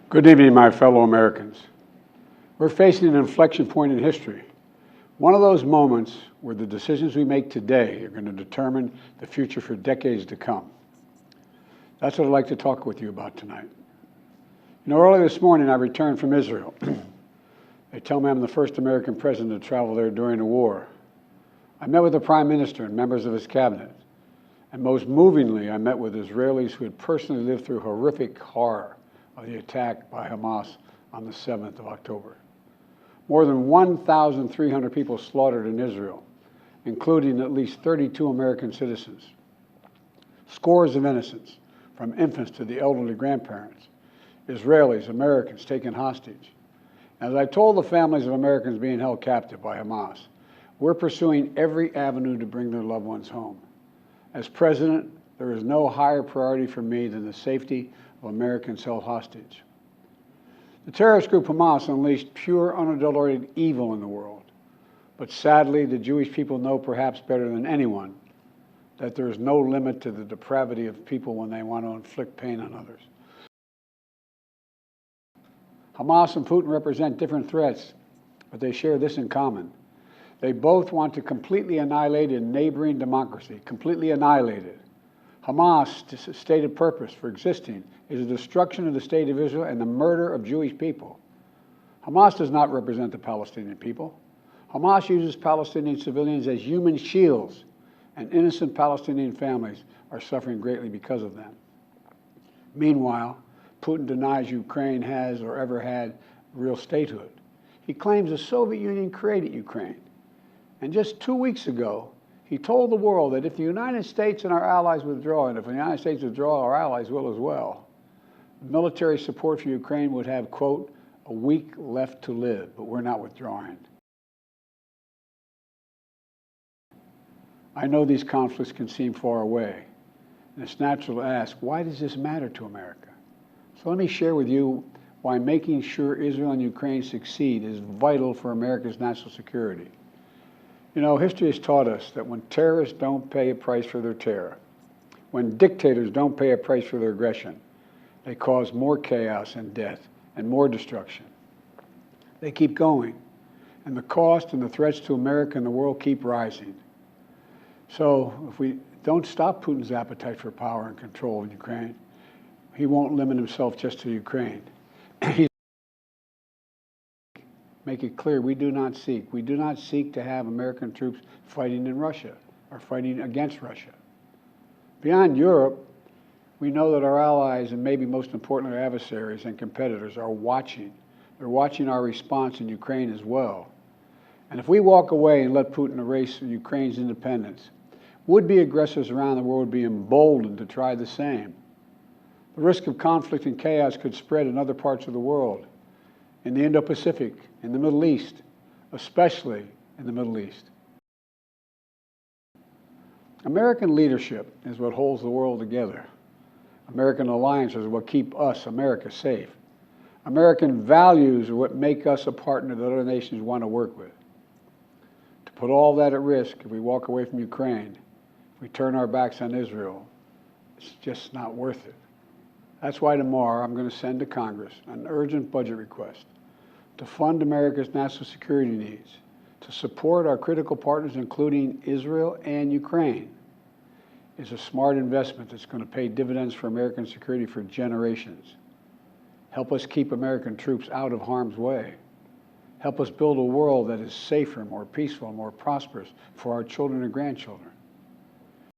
Good evening, my fellow Americans. We're facing an inflection point in history. One of those moments where the decisions we make today are going to determine the future for decades to come. That's what I'd like to talk with you about tonight. You know, early this morning I returned from Israel. They tell me I'm the first American president to travel there during the war. I met with the Prime Minister and members of his cabinet. And most movingly, I met with Israelis who had personally lived through horrific horror of the attack by Hamas on the 7th of October. More than 1,300 people slaughtered in Israel, including at least 32 American citizens. Scores of innocents, from infants to the elderly grandparents. Israelis, Americans taken hostage. As I told the families of Americans being held captive by Hamas, we're pursuing every avenue to bring their loved ones home. As president, there is no higher priority for me than the safety of Americans held hostage. The terrorist group Hamas unleashed pure, unadulterated evil in the world. But sadly, the Jewish people know perhaps better than anyone that there is no limit to the depravity of people when they want to inflict pain on others. Hamas and Putin represent different threats, but they share this in common. They both want to completely annihilate a neighboring democracy, completely annihilate it. Hamas' stated purpose for existing is the destruction of the state of Israel and the murder of Jewish people. Hamas does not represent the Palestinian people. Hamas uses Palestinian civilians as human shields, and innocent Palestinian families are suffering greatly because of them. Meanwhile, Putin denies Ukraine has or ever had real statehood. He claims the Soviet Union created Ukraine. And just 2 weeks ago, he told the world that if the United States and our allies withdraw, and if the United States withdraw, our allies will as well, military support for Ukraine would have, quote, a week left to live, but we're not withdrawing. I know these conflicts can seem far away, and it's natural to ask, why does this matter to America? So let me share with you why making sure Israel and Ukraine succeed is vital for America's national security. You know, history has taught us that when terrorists don't pay a price for their terror, when dictators don't pay a price for their aggression, they cause more chaos and death and more destruction. They keep going, and the cost and the threats to America and the world keep rising. So if we don't stop Putin's appetite for power and control in Ukraine, he won't limit himself just to Ukraine. Make it clear, we do not seek to have American troops fighting in Russia or fighting against Russia. Beyond Europe, we know that our allies, and maybe most importantly our adversaries and competitors, are watching. They're watching our response in Ukraine as well. And if we walk away and let Putin erase Ukraine's independence, would-be aggressors around the world would be emboldened to try the same. The risk of conflict and chaos could spread in other parts of the world, in the Indo-Pacific, in the Middle East, especially in the Middle East. American leadership is what holds the world together. American alliances are what keep us, America, safe. American values are what make us a partner that other nations want to work with. To put all that at risk, if we walk away from Ukraine, if we turn our backs on Israel, it's just not worth it. That's why tomorrow I'm going to send to Congress an urgent budget request to fund America's national security needs, to support our critical partners, including Israel and Ukraine. It's a smart investment that's going to pay dividends for American security for generations. Help us keep American troops out of harm's way. Help us build a world that is safer, more peaceful, more prosperous for our children and grandchildren.